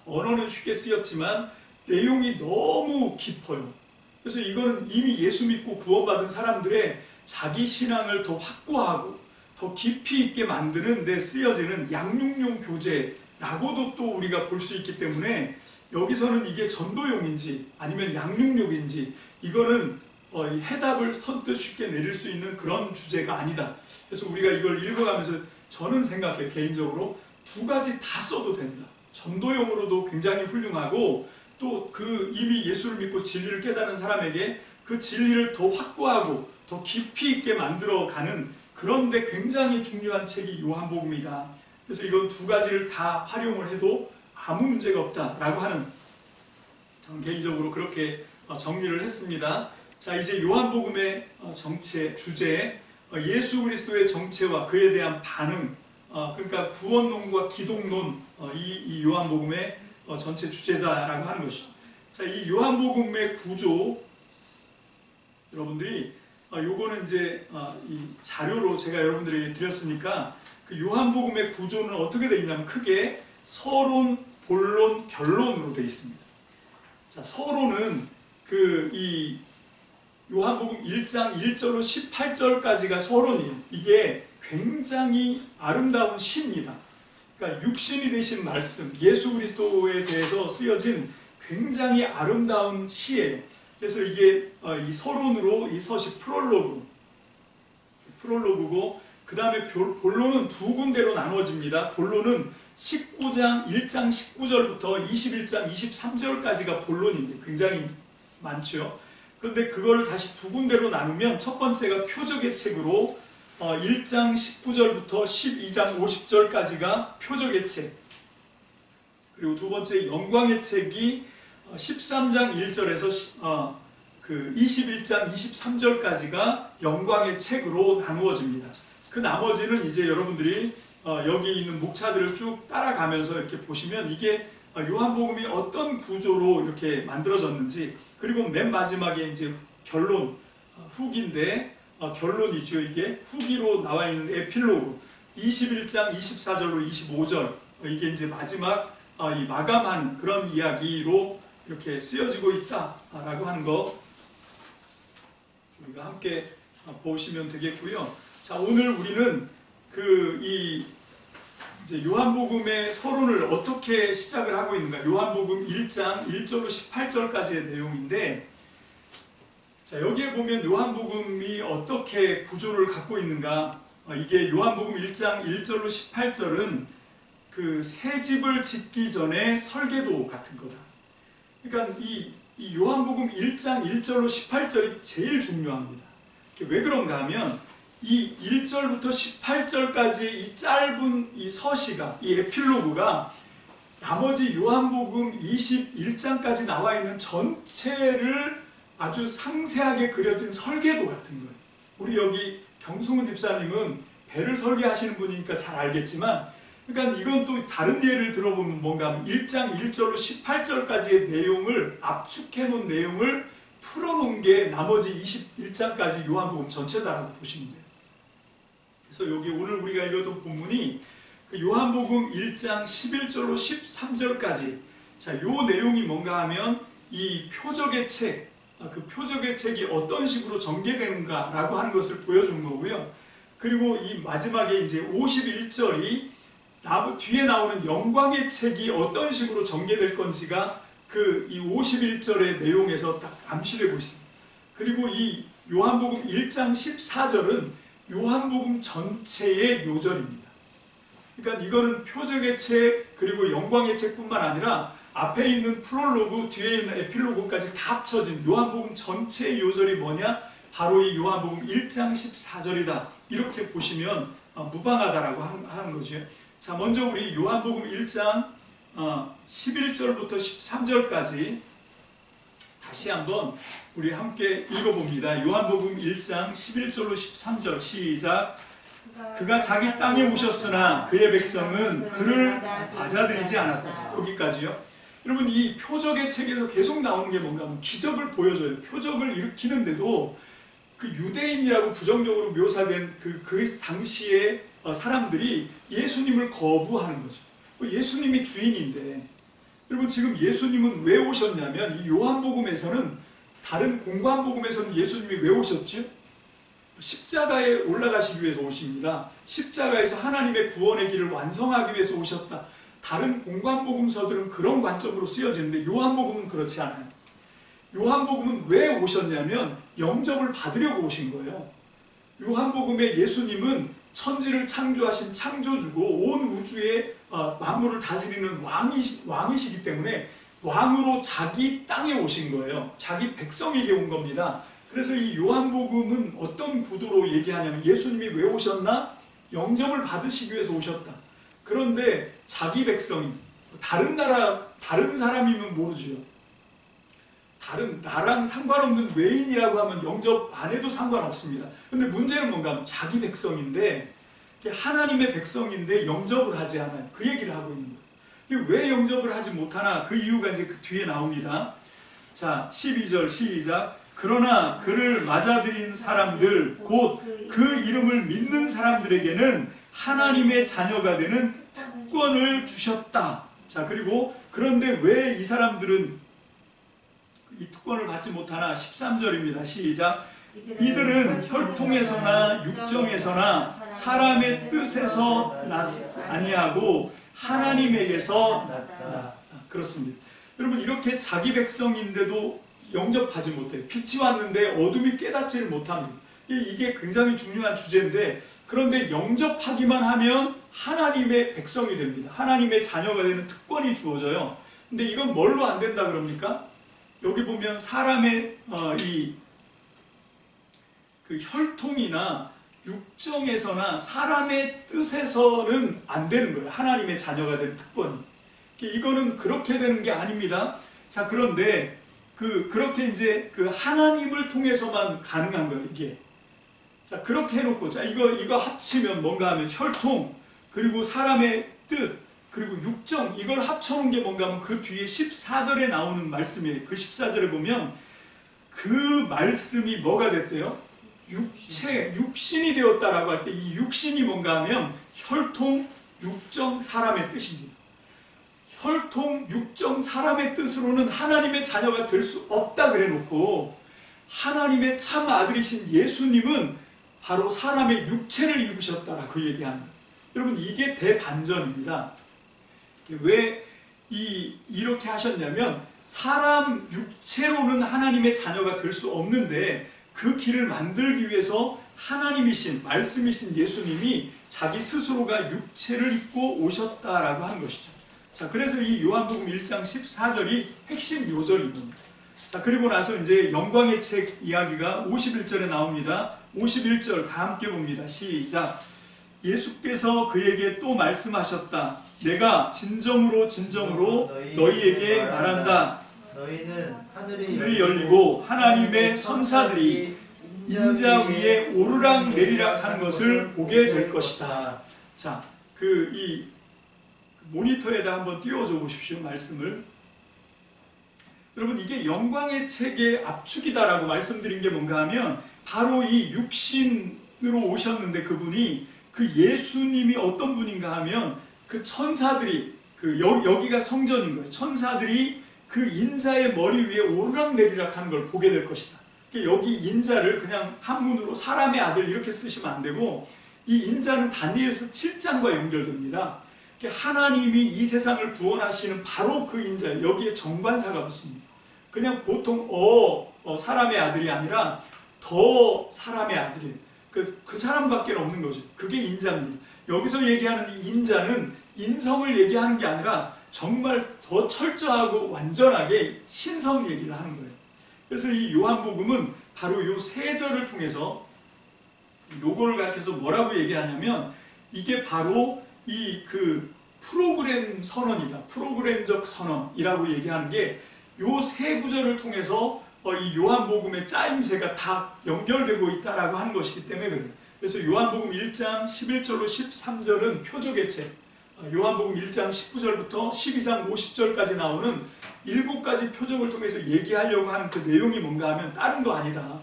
언어는 쉽게 쓰였지만 내용이 너무 깊어요. 그래서 이거는 이미 예수 믿고 구원받은 사람들의 자기 신앙을 더 확고하고 더 깊이 있게 만드는 데 쓰여지는 양육용 교재라고도 또 우리가 볼 수 있기 때문에 여기서는 이게 전도용인지 아니면 양육용인지 이거는 해답을 선뜻 쉽게 내릴 수 있는 그런 주제가 아니다. 그래서 우리가 이걸 읽어가면서 저는 생각해요. 개인적으로 두 가지 다 써도 된다. 전도용으로도 굉장히 훌륭하고 또 그 이미 예수를 믿고 진리를 깨달은 사람에게 그 진리를 더 확고하고 더 깊이 있게 만들어가는 그런데 굉장히 중요한 책이 요한복음이다. 그래서 이건 두 가지를 다 활용을 해도 아무 문제가 없다라고 하는, 저는 개인적으로 그렇게 정리를 했습니다. 자, 이제 요한복음의 정체, 주제, 예수 그리스도의 정체와 그에 대한 반응, 그러니까 구원론과 기독론, 이 요한복음의 전체 주제자라고 하는 것이죠. 자, 이 요한복음의 구조, 여러분들이 요거는 이제 이 자료로 제가 여러분들에게 드렸으니까 그 요한복음의 구조는 어떻게 되어 있냐면 크게 서론, 본론, 결론으로 되어 있습니다. 자, 서론은 이 요한복음 1장 1절로 18절까지가 서론이에요. 이게 굉장히 아름다운 시입니다. 그러니까 육신이 되신 말씀, 예수 그리스도에 대해서 쓰여진 굉장히 아름다운 시예요. 그래서 이게 이 서론으로 이 서시 프롤로그고, 그 다음에 본론은 두 군데로 나누어집니다. 본론은 19장 1장 19절부터 21장 23절까지가 본론인데 굉장히 많죠. 그런데 그걸 다시 두 군데로 나누면 첫 번째가 표적의 책으로 1장 19절부터 12장 50절까지가 표적의 책, 그리고 두 번째 영광의 책이 13장 1절에서 그 21장 23절까지가 영광의 책으로 나누어집니다. 그 나머지는 이제 여러분들이 여기 있는 목차들을 쭉 따라가면서 이렇게 보시면 이게 요한복음이 어떤 구조로 이렇게 만들어졌는지, 그리고 맨 마지막에 이제 결론, 후기인데 결론이죠. 이게 후기로 나와 있는 에필로그 21장 24절로 25절, 이게 이제 마지막 이 마감한 그런 이야기로 이렇게 쓰여지고 있다라고 하는 거 우리가 함께 보시면 되겠고요. 자, 오늘 우리는 이제 요한복음의 서론을 어떻게 시작을 하고 있는가? 요한복음 1장 1절로 18절까지의 내용인데, 자, 여기에 보면 요한복음이 어떻게 구조를 갖고 있는가? 이게 요한복음 1장 1절로 18절은 그 새 집을 짓기 전에 설계도 같은 거다. 그러니까 이 요한복음 1장 1절로 18절이 제일 중요합니다. 왜 그런가 하면 이 1절부터 18절까지 이 짧은 이 서시가, 이 에필로그가 나머지 요한복음 21장까지 나와 있는 전체를 아주 상세하게 그려진 설계도 같은 거예요. 우리 여기 경승훈 집사님은 배를 설계하시는 분이니까 잘 알겠지만, 그러니까 이건 또 다른 예를 들어보면 뭔가 하면 1장 1절로 18절까지의 내용을 압축해 놓은 내용을 풀어놓은 게 나머지 21장까지 요한복음 전체다라고 보시면 돼요. 그래서 여기 오늘 우리가 읽었던 본문이 그 요한복음 1장 11절로 13절까지, 자, 요 내용이 뭔가 하면 이 표적의 책, 그 표적의 책이 어떤 식으로 전개되는가라고 하는 것을 보여주는 거고요. 그리고 이 마지막에 이제 51절이 뒤에 나오는 영광의 책이 어떤 식으로 전개될 건지가 이 51절의 내용에서 딱 암시되고 있습니다. 그리고 이 요한복음 1장 14절은 요한복음 전체의 요절입니다. 그러니까 이거는 표적의 책 그리고 영광의 책뿐만 아니라 앞에 있는 프롤로그, 뒤에 있는 에필로그까지 다 합쳐진 요한복음 전체의 요절이 뭐냐? 바로 이 요한복음 1장 14절이다. 이렇게 보시면 무방하다라고 하는 거죠. 자, 먼저 우리 요한복음 1장 11절부터 13절까지 다시 한번 우리 함께 읽어봅니다. 요한복음 1장 11절로 13절 시작. 그가 자기 땅에 오셨으나 그의 백성은 그를 맞아들이지 않았다. 여기까지요. 여러분, 이 표적의 책에서 계속 나오는 게 뭔가 하면 기적을 보여줘요. 표적을 일으키는데도 그 유대인이라고 부정적으로 묘사된 그 당시의 사람들이 예수님을 거부하는 거죠. 예수님이 주인인데, 여러분 지금 예수님은 왜 오셨냐면 이 요한복음에서는, 다른 공관복음에서는 예수님이 왜 오셨죠? 십자가에 올라가시기 위해서 오십니다. 십자가에서 하나님의 구원의 길을 완성하기 위해서 오셨다. 다른 공관복음서들은 그런 관점으로 쓰여지는데 요한복음은 그렇지 않아요. 요한복음은 왜 오셨냐면 영접을 받으려고 오신 거예요. 요한복음의 예수님은 천지를 창조하신 창조주고 온 우주의 만물을 다스리는 왕이시기 때문에 왕으로 자기 땅에 오신 거예요. 자기 백성에게 온 겁니다. 그래서 이 요한복음은 어떤 구도로 얘기하냐면 예수님이 왜 오셨나? 영접을 받으시기 위해서 오셨다. 그런데 자기 백성이 다른 나라 다른 사람이면 모르죠. 다른 나랑 상관없는 외인이라고 하면 영접 안 해도 상관없습니다. 근데 문제는 뭔가 하면 자기 백성인데 하나님의 백성인데 영접을 하지 않아요. 그 얘기를 하고 있는 거예요. 왜 영접을 하지 못하나? 그 이유가 이제 그 뒤에 나옵니다. 자, 12절 시작. 그러나 그를 맞아들인 사람들 곧 그 이름을 믿는 사람들에게는 하나님의 자녀가 되는 특권을 주셨다. 자, 그리고 그런데 왜 이 사람들은 이 특권을 받지 못하나? 13절입니다. 시작. 이들은 혈통에서나 육정에서나 사람의 뜻에서 나지 아니하고 하나님에게서 났다. 그렇습니다. 여러분, 이렇게 자기 백성인데도 영접하지 못해요. 빛이 왔는데 어둠이 깨닫지를 못합니다. 이게 굉장히 중요한 주제인데, 그런데 영접하기만 하면 하나님의 백성이 됩니다. 하나님의 자녀가 되는 특권이 주어져요. 근데 이건 뭘로 안 된다 그럽니까? 여기 보면 사람의 그 혈통이나 육정에서나 사람의 뜻에서는 안 되는 거예요. 하나님의 자녀가 되는 특권이. 이거는 그렇게 되는 게 아닙니다. 자, 그런데 그렇게 이제 그 하나님을 통해서만 가능한 거예요, 이게. 자, 그렇게 해놓고, 자, 이거 합치면 뭔가 하면 혈통, 그리고 사람의 뜻, 그리고 육정, 이걸 합쳐놓은 게 뭔가 하면 그 뒤에 14절에 나오는 말씀이에요. 그 14절에 보면 그 말씀이 뭐가 됐대요? 육신이 되었다라고 할 때 이 육신이 뭔가 하면 혈통, 육정, 사람의 뜻입니다. 혈통, 육정, 사람의 뜻으로는 하나님의 자녀가 될 수 없다 그래 놓고 하나님의 참 아들이신 예수님은 바로 사람의 육체를 입으셨다라고 얘기합니다. 여러분, 이게 대반전입니다. 왜 이렇게 하셨냐면 사람 육체로는 하나님의 자녀가 될 수 없는데 그 길을 만들기 위해서 하나님이신 말씀이신 예수님이 자기 스스로가 육체를 입고 오셨다라고 한 것이죠. 자, 그래서 이 요한복음 1장 14절이 핵심 요절입니다. 자, 그리고 나서 이제 영광의 책 이야기가 51절에 나옵니다. 51절 다 함께 봅니다. 시작. 예수께서 그에게 또 말씀하셨다. 내가 진정으로 너희에게 말한다. 너희는 하늘이 열리고 하나님의 천사들이 인자 위에 오르락 내리락 하는 것을 보게 될 것이다. 자, 이 모니터에다 한번 띄워줘 보십시오. 말씀을. 여러분, 이게 영광의 책의 압축이다라고 말씀드린 게 뭔가 하면 바로 이 육신으로 오셨는데 그분이 그 예수님이 어떤 분인가 하면 그 천사들이 여기가 성전인 거예요. 천사들이 그 인자의 머리 위에 오르락내리락 하는 걸 보게 될 것이다. 여기 인자를 그냥 한문으로 사람의 아들 이렇게 쓰시면 안 되고 이 인자는 다니엘서 7장과 연결됩니다. 하나님이 이 세상을 구원하시는 바로 그 인자예요. 여기에 정관사가 붙습니다. 그냥 보통 사람의 아들이 아니라 더 사람의 아들이에요. 그 사람밖에 없는 거죠. 그게 인자입니다. 여기서 얘기하는 이 인자는 인성을 얘기하는 게 아니라 정말 더 철저하고 완전하게 신성 얘기를 하는 거예요. 그래서 이 요한복음은 바로 요 세 절을 통해서 요거를 가르쳐서 뭐라고 얘기하냐면 이게 바로 그 프로그램 선언이다. 프로그램적 선언이라고 얘기하는 게 요 세 구절을 통해서 이 요한복음의 짜임새가 다 연결되고 있다라고 하는 것이기 때문에 그래요. 그래서 요한복음 1장 11절로 13절은 표적의 책, 요한복음 1장 19절부터 12장 50절까지 나오는 7가지 표적을 통해서 얘기하려고 하는 그 내용이 뭔가 하면 다른 거 아니다.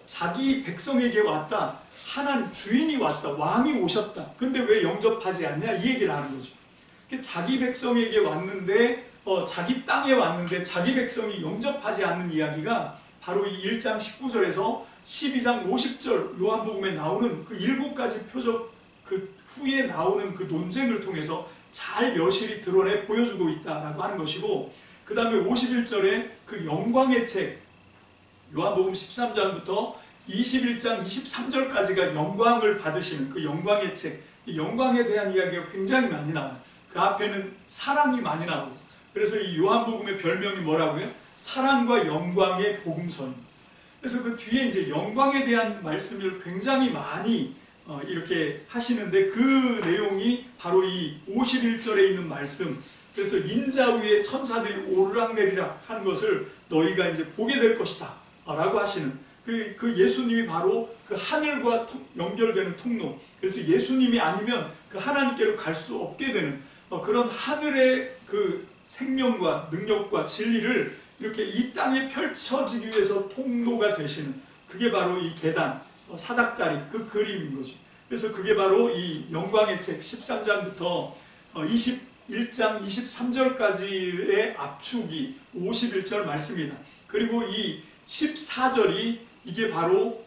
자기 백성에게 왔다. 하나님 주인이 왔다. 왕이 오셨다. 근데 왜 영접하지 않냐? 이 얘기를 하는 거죠. 자기 백성에게 왔는데 자기 땅에 왔는데 자기 백성이 영접하지 않는 이야기가 바로 이 1장 19절에서 12장 50절 요한복음에 나오는 그 7가지 표적 그 후에 나오는 그 논쟁을 통해서 잘 여실히 드러내 보여주고 있다라고 하는 것이고, 그 다음에 51절에 그 영광의 책 요한복음 13장부터 21장 23절까지가 영광을 받으시는 그 영광의 책, 영광에 대한 이야기가 굉장히 많이 나와요. 그 앞에는 사랑이 많이 나오고, 그래서 이 요한복음의 별명이 뭐라고요? 사랑과 영광의 복음서입니다. 그래서 그 뒤에 이제 영광에 대한 말씀을 굉장히 많이 이렇게 하시는데 그 내용이 바로 이 51절에 있는 말씀. 그래서 인자 위에 천사들이 오르락내리락 하는 것을 너희가 이제 보게 될 것이다 라고 하시는 그 예수님이 바로 그 하늘과 연결되는 통로. 그래서 예수님이 아니면 그 하나님께로 갈 수 없게 되는 그런 하늘의 그 생명과 능력과 진리를 이렇게 이 땅에 펼쳐지기 위해서 통로가 되시는, 그게 바로 이 계단, 사닥다리 그 그림인 거죠. 그래서 그게 바로 이 영광의 책 13장부터 21장 23절까지의 압축이 51절 말씀이다. 그리고 이 14절이 이게 바로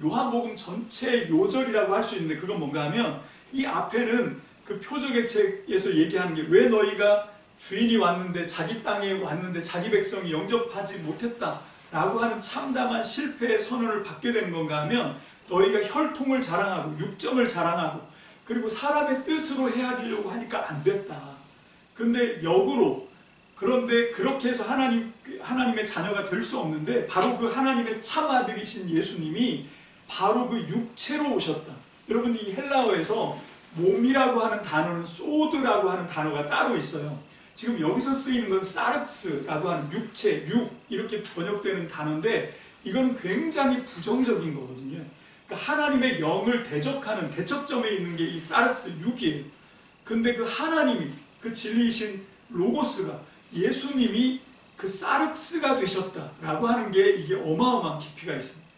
요한복음 전체 요절이라고 할 수 있는데, 그건 뭔가 하면 이 앞에는 그 표적의 책에서 얘기하는 게, 왜 너희가 주인이 왔는데 자기 땅에 왔는데 자기 백성이 영접하지 못했다 라고 하는 참담한 실패의 선언을 받게 되는 건가 하면, 너희가 혈통을 자랑하고 육정을 자랑하고 그리고 사람의 뜻으로 헤아리려고 하니까 안 됐다. 근데 역으로, 그런데 그렇게 해서 하나님의 자녀가 될 수 없는데, 바로 그 하나님의 참아들이신 예수님이 바로 그 육체로 오셨다. 여러분, 이 헬라어에서 몸이라고 하는 단어는 소드라고 하는 단어가 따로 있어요. 지금 여기서 쓰이는 건 사르스라고 하는 육체, 육 이렇게 번역되는 단어인데, 이거는 굉장히 부정적인 거거든요. 그러니까 하나님의 영을 대적하는 대척점에 있는 게 이 사르스 육이에요. 근데 그 하나님이, 그 진리이신 로고스가, 예수님이 그 사르스가 되셨다라고 하는 게 이게 어마어마한 깊이가 있습니다.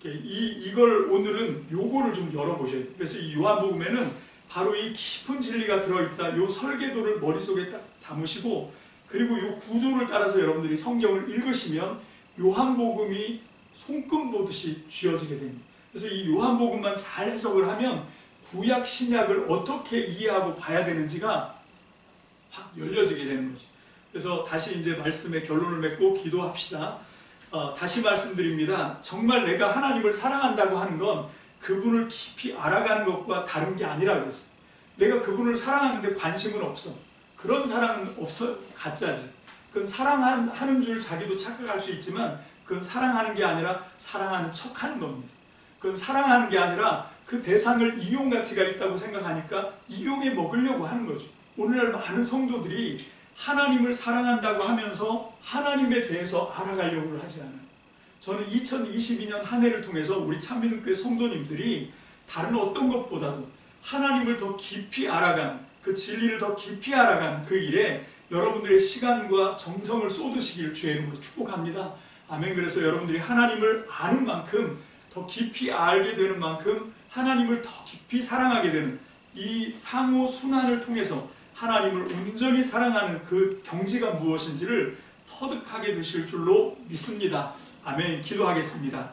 이걸 오늘은 요거를 좀 열어보셔야 돼요. 그래서 이 요한복음에는 바로 이 깊은 진리가 들어있다. 요 설계도를 머릿속에 딱 담으시고, 그리고 요 구조를 따라서 여러분들이 성경을 읽으시면 요한복음이 손금 보듯이 쥐어지게 됩니다. 그래서 이 요한복음만 잘 해석을 하면 구약 신약을 어떻게 이해하고 봐야 되는지가 확 열려지게 되는 거죠. 그래서 다시 이제 말씀의 결론을 맺고 기도합시다. 다시 말씀드립니다. 정말 내가 하나님을 사랑한다고 하는 건 그분을 깊이 알아가는 것과 다른 게 아니라 그랬어요. 내가 그분을 사랑하는데 관심은 없어. 그런 사랑은 없어. 가짜지. 그건 사랑하는 줄 자기도 착각할 수 있지만, 그건 사랑하는 게 아니라 사랑하는 척하는 겁니다. 그건 사랑하는 게 아니라 그 대상을 이용 가치가 있다고 생각하니까 이용해 먹으려고 하는 거죠. 오늘날 많은 성도들이 하나님을 사랑한다고 하면서 하나님에 대해서 알아가려고 하지 않아요. 저는 2022년 한 해를 통해서 우리 참미능교회 성도님들이 다른 어떤 것보다도 하나님을 더 깊이 알아가는, 그 진리를 더 깊이 알아가는 그 일에 여러분들의 시간과 정성을 쏟으시길 주의 이름으로 축복합니다. 아멘. 그래서 여러분들이 하나님을 아는 만큼, 더 깊이 알게 되는 만큼 하나님을 더 깊이 사랑하게 되는 이 상호 순환을 통해서 하나님을 온전히 사랑하는 그 경지가 무엇인지를 터득하게 되실 줄로 믿습니다. 아멘. 기도하겠습니다.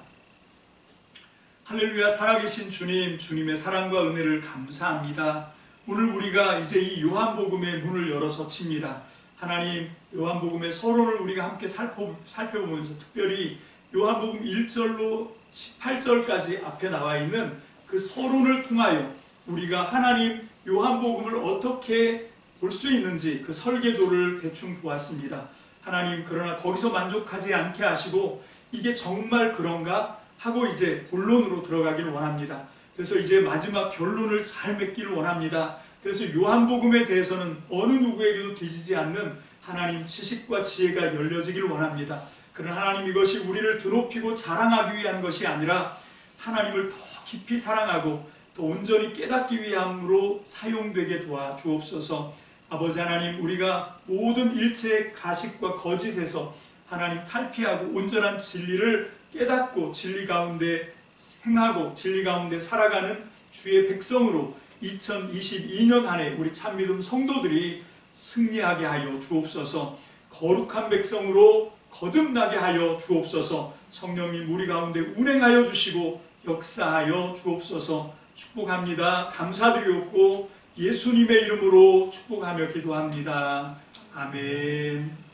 할렐루야. 살아계신 주님, 주님의 사랑과 은혜를 감사합니다. 오늘 우리가 이제 이 요한복음의 문을 열어 젖힙니다. 하나님, 요한복음의 서론을 우리가 함께 살펴보면서 특별히 요한복음 1절로 18절까지 앞에 나와 있는 그 서론을 통하여 우리가 하나님 요한복음을 어떻게 볼 수 있는지 그 설계도를 대충 보았습니다. 하나님, 그러나 거기서 만족하지 않게 하시고 이게 정말 그런가 하고 이제 본론으로 들어가기를 원합니다. 그래서 이제 마지막 결론을 잘 맺기를 원합니다. 그래서 요한복음에 대해서는 어느 누구에게도 뒤지지 않는 하나님 지식과 지혜가 열려지기를 원합니다. 그러나 하나님, 이것이 우리를 드높이고 자랑하기 위한 것이 아니라 하나님을 더 깊이 사랑하고 또 온전히 깨닫기 위함으로 사용되게 도와주옵소서. 아버지 하나님, 우리가 모든 일체의 가식과 거짓에서 하나님 탈피하고 온전한 진리를 깨닫고 진리 가운데 행하고 진리 가운데 살아가는 주의 백성으로 2022년 안에 우리 참믿음 성도들이 승리하게 하여 주옵소서. 거룩한 백성으로 거듭나게 하여 주옵소서. 성령님 우리 가운데 운행하여 주시고 역사하여 주옵소서. 축복합니다. 감사드리옵고 예수님의 이름으로 축복하며 기도합니다. 아멘.